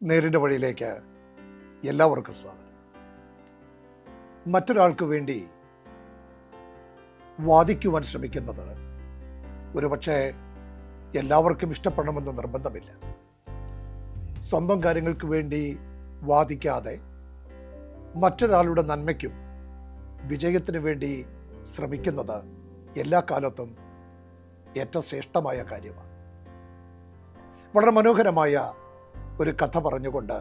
നേരിൻ്റെ വഴിയിലേക്ക് എല്ലാവർക്കും സ്വാഗതം. മറ്റൊരാൾക്ക് വേണ്ടി വാദിക്കുവാൻ ശ്രമിക്കുന്നത് ഒരുപക്ഷെ എല്ലാവർക്കും ഇഷ്ടപ്പെടണമെന്ന് നിർബന്ധമില്ല. സ്വന്തം കാര്യങ്ങൾക്ക് വേണ്ടി വാദിക്കാതെ മറ്റൊരാളുടെ നന്മയ്ക്കും വിജയത്തിനു വേണ്ടി ശ്രമിക്കുന്നത് എല്ലാ കാലത്തും ഏറ്റവും ശ്രേഷ്ഠമായ കാര്യമാണ്. വളരെ മനോഹരമായ ഒരു കഥ പറഞ്ഞുകൊണ്ട്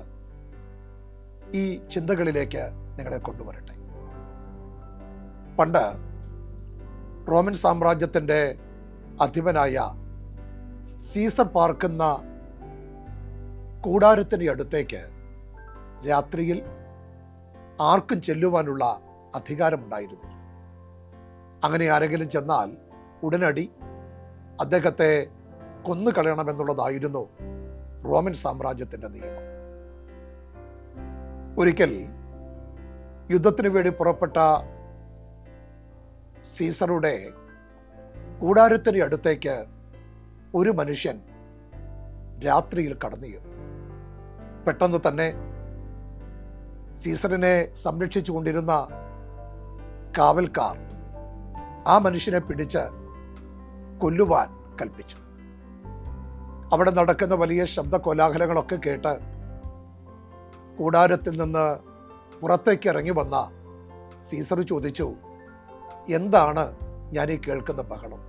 ഈ ചിന്തകളിലേക്ക് നിങ്ങളെ കൊണ്ടുവരട്ടെ. പണ്ട് റോമൻ സാമ്രാജ്യത്തിൻ്റെ അധിപനായ സീസർ പാർക്കുന്ന കൂടാരത്തിന് അടുത്തേക്ക് രാത്രിയിൽ ആർക്കും ചെല്ലുവാനുള്ള അധികാരമുണ്ടായിരുന്നില്ല. അങ്ങനെ ആരെങ്കിലും ചെന്നാൽ ഉടനടി അദ്ദേഹത്തെ കൊന്നുകളയണമെന്നുള്ളതായിരുന്നു റോമൻ സാമ്രാജ്യത്തിൻ്റെ നിയമം. ഒരിക്കൽ യുദ്ധത്തിന് വേണ്ടി പുറപ്പെട്ട സീസറുടെ കൂടാരത്തിന് അടുത്തേക്ക് ഒരു മനുഷ്യൻ രാത്രിയിൽ കടന്നു ചെന്നു. പെട്ടെന്ന് തന്നെ സീസറിനെ സംരക്ഷിച്ചു കൊണ്ടിരുന്ന കാവൽക്കാർ ആ മനുഷ്യനെ പിടിച്ച് കൊല്ലുവാൻ കൽപ്പിച്ചു. അവിടെ നടക്കുന്ന വലിയ ശബ്ദ കോലാഹലങ്ങളൊക്കെ കേട്ട് കൂടാരത്തിൽ നിന്ന് പുറത്തേക്ക് ഇറങ്ങി വന്ന സീസർ ചോദിച്ചു, എന്താണ് ഞാൻ ഈ കേൾക്കുന്ന ബഹളം?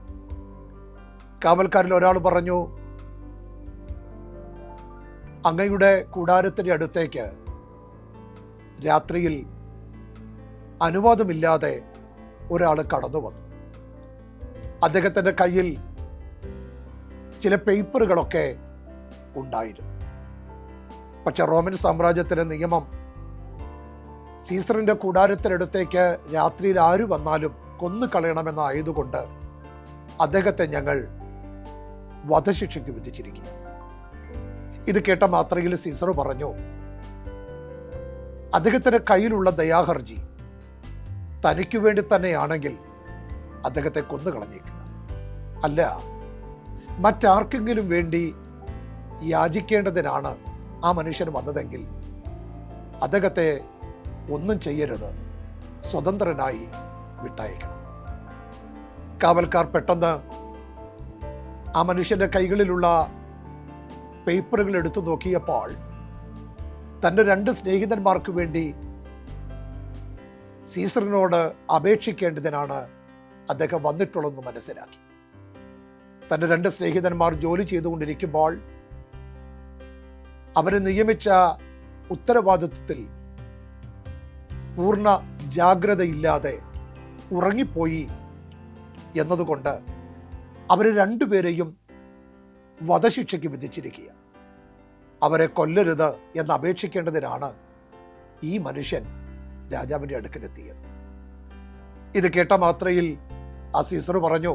കാവൽക്കാരിൽ ഒരാൾ പറഞ്ഞു, അങ്ങയുടെ കൂടാരത്തിൻ്റെ അടുത്തേക്ക് രാത്രിയിൽ അനുവാദമില്ലാതെ ഒരാൾ കടന്നു വന്നു. അദ്ദേഹത്തിൻ്റെ കയ്യിൽ ചില പേപ്പറുകളൊക്കെ ഉണ്ടായിരുന്നു. പക്ഷെ റോമൻ സാമ്രാജ്യത്തിലെ നിയമം സീസറിന്റെ കൂടാരത്തിനടുത്തേക്ക് രാത്രിയിൽ ആര് വന്നാലും കൊന്നു കളയണമെന്നായതുകൊണ്ട് അദ്ദേഹത്തെ ഞങ്ങൾ വധശിക്ഷയ്ക്ക് വിധിച്ചിരിക്കുക. ഇത് കേട്ട മാത്രയിൽ സീസർ പറഞ്ഞു, അദ്ദേഹത്തിന്റെ കയ്യിലുള്ള ദയാഹർജി തനിക്ക് വേണ്ടി തന്നെയാണെങ്കിൽ അദ്ദേഹത്തെ കൊന്നുകളഞ്ഞേക്കുക, അല്ല മറ്റാർക്കെങ്കിലും വേണ്ടി യാചിക്കേണ്ടതിനാണ് ആ മനുഷ്യൻ വന്നതെങ്കിൽ അദ്ദേഹത്തെ ഒന്നും ചെയ്യരുത്, സ്വതന്ത്രനായി വിട്ടയക്കണം. കാവൽക്കാർ പെട്ടെന്ന് ആ മനുഷ്യന്റെ കൈകളിലുള്ള പേപ്പറുകൾ എടുത്തു നോക്കിയപ്പോൾ തൻ്റെ 2 സ്നേഹിതന്മാർക്ക് വേണ്ടി സീസറിനോട് അപേക്ഷിക്കേണ്ടതിനാണ് അദ്ദേഹം വന്നിട്ടുള്ളതെന്ന് മനസ്സിലാക്കി. തൻ്റെ 2 സ്നേഹിതന്മാർ ജോലി ചെയ്തുകൊണ്ടിരിക്കുമ്പോൾ അവരെ നിയമിച്ച ഉത്തരവാദിത്വത്തിൽ പൂർണ്ണ ജാഗ്രതയില്ലാതെ ഉറങ്ങിപ്പോയി എന്നതുകൊണ്ട് അവർ 2 പേരെയും വധശിക്ഷയ്ക്ക് വിധിച്ചിരിക്കുക. അവരെ കൊല്ലരുത് എന്ന് അപേക്ഷിക്കേണ്ടതിനാണ് ഈ മനുഷ്യൻ രാജാവിൻ്റെ അടുക്കലെത്തിയത്. ഇത് കേട്ട മാത്രയിൽ ആ സീസർ പറഞ്ഞു,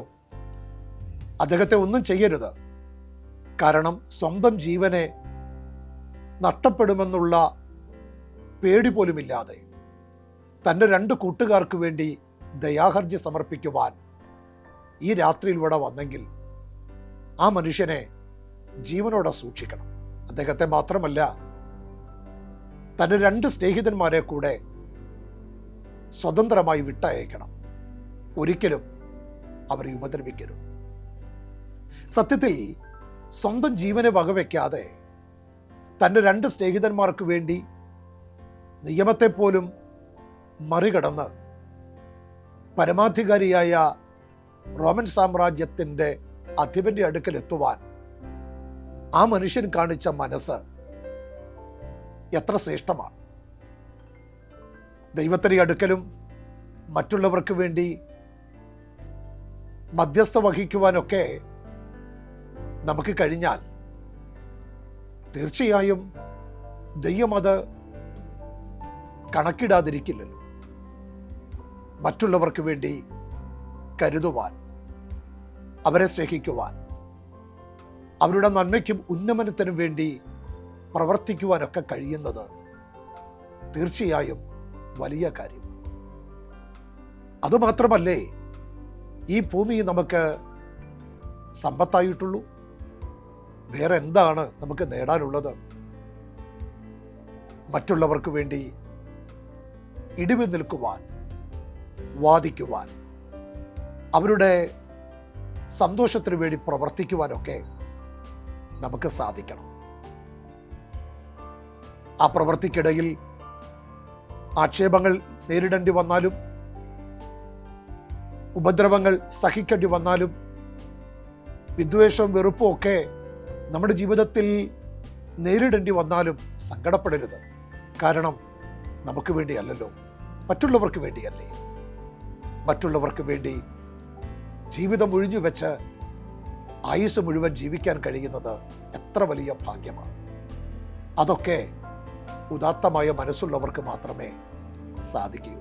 അദ്ദേഹത്തെ ഒന്നും ചെയ്യരുത്, കാരണം സ്വന്തം ജീവനെ നഷ്ടപ്പെടുമെന്നുള്ള പേടി പോലുമില്ലാതെ തൻ്റെ 2 കൂട്ടുകാർക്ക് വേണ്ടി ദയാഹർജി സമർപ്പിക്കുവാൻ ഈ രാത്രിയിൽ ഇവിടെ വന്നെങ്കിൽ ആ മനുഷ്യനെ ജീവനോടെ സൂക്ഷിക്കണം. അദ്ദേഹത്തെ മാത്രമല്ല, തൻ്റെ 2 സ്നേഹിതന്മാരെ കൂടെ സ്വതന്ത്രമായി വിട്ടയക്കണം. ഒരിക്കലും അവരെ ഉപദ്രവിക്കരുത്. സത്യത്തിൽ സ്വന്തം ജീവനെ വകവയ്ക്കാതെ തൻ്റെ 2 സ്നേഹിതന്മാർക്ക് വേണ്ടി നിയമത്തെ പോലും മറികടന്ന് പരമാധികാരിയായ റോമൻ സാമ്രാജ്യത്തിൻ്റെ അധിപന്റെ അടുക്കൽ എത്തുവാൻ ആ മനുഷ്യൻ കാണിച്ച മനസ്സ് എത്ര ശ്രേഷ്ഠമാണ്. ദൈവത്തിന്റെ അടുക്കലും മറ്റുള്ളവർക്ക് വേണ്ടി മധ്യസ്ഥ വഹിക്കുവാനൊക്കെ നമുക്ക് കഴിഞ്ഞാൽ തീർച്ചയായും ദൈവം അത് കണക്കിടാതിരിക്കില്ലല്ലോ. മറ്റുള്ളവർക്ക് വേണ്ടി കരുതുവാൻ, അവരെ സ്നേഹിക്കുവാൻ, അവരുടെ നന്മയ്ക്കും ഉന്നമനത്തിനും വേണ്ടി പ്രവർത്തിക്കുവാനൊക്കെ കഴിയുന്നത് തീർച്ചയായും വലിയ കാര്യം. അതുമാത്രമല്ലേ ഈ ഭൂമി നമുക്ക് സമ്പത്തായിട്ടുള്ളൂ. വേറെ എന്താണ് നമുക്ക് നേടാനുള്ളത്? മറ്റുള്ളവർക്ക് വേണ്ടി ഇടിവ് നിൽക്കുവാൻ, വാദിക്കുവാൻ, അവരുടെ സന്തോഷത്തിന് വേണ്ടി പ്രവർത്തിക്കുവാനൊക്കെ നമുക്ക് സാധിക്കണം. ആ പ്രവൃത്തിക്കിടയിൽ ആക്ഷേപങ്ങൾ നേരിടേണ്ടി വന്നാലും, ഉപദ്രവങ്ങൾ സഹിക്കേണ്ടി വന്നാലും, വിദ്വേഷവും വെറുപ്പും ഒക്കെ നമ്മുടെ ജീവിതത്തിൽ നേരിടേണ്ടി വന്നാലും സങ്കടപ്പെടരുത്. കാരണം നമുക്ക് വേണ്ടിയല്ലല്ലോ, മറ്റുള്ളവർക്ക് വേണ്ടിയല്ലേ. മറ്റുള്ളവർക്ക് വേണ്ടി ജീവിതം ഒഴിഞ്ഞു വെച്ച് ആയുസ് മുഴുവൻ ജീവിക്കാൻ കഴിയുന്നത് എത്ര വലിയ ഭാഗ്യമാണ്. അതൊക്കെ ഉദാത്തമായ മനസ്സുള്ളവർക്ക് മാത്രമേ സാധിക്കൂ.